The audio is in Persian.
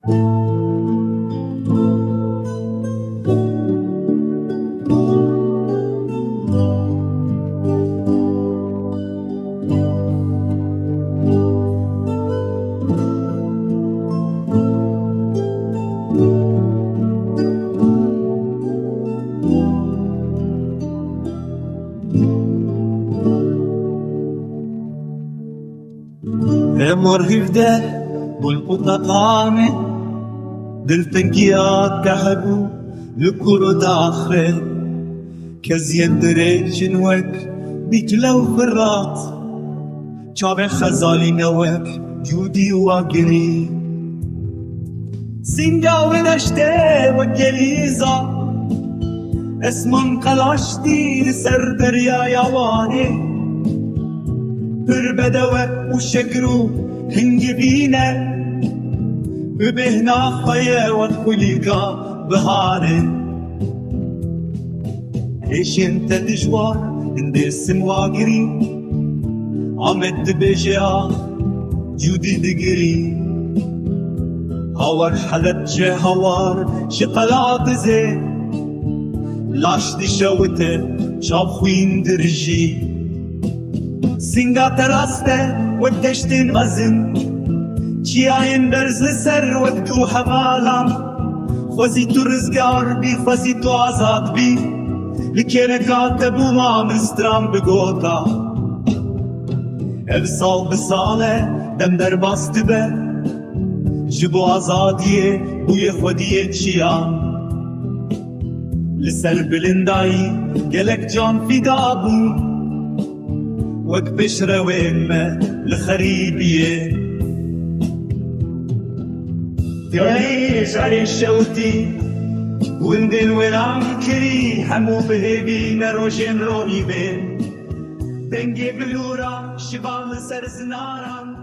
امر هفده بالقطة طعمه دلتنقيات كهبو لكرو داخل كزين دريج نوك بيجلو فرات شابع خزالي نوك جودي واقري سنجا ونشته وجليزا اسمن قلاشتي لسر دريا يواني بربدوة وشكرو هنجبينا ببهنا خيا والخليقة بهارن ايش انت دجوار اندسم واقري عمد بجا جودي دقري هوار حلت جه هوار شقلات زي لاش دي شوته شاب خوين درجي سنگا تراسته ودشتين غزن چیاین برز سر ودو حوالام خوزی تو رزگار بی خوزی تو آزاد بی لکن کاتبو ما مسترام بگوتا افسال بساله دم در باست به جبو آزادیه بوی خودیه چیان لسر بلندایی گلک جان فیدا بون وك بشرة وإما لخريبية تعيش على الشوتي وندن ولعم كري حمو بهبي نروشن روحي بين تنجي بلورا شبال سر زنارا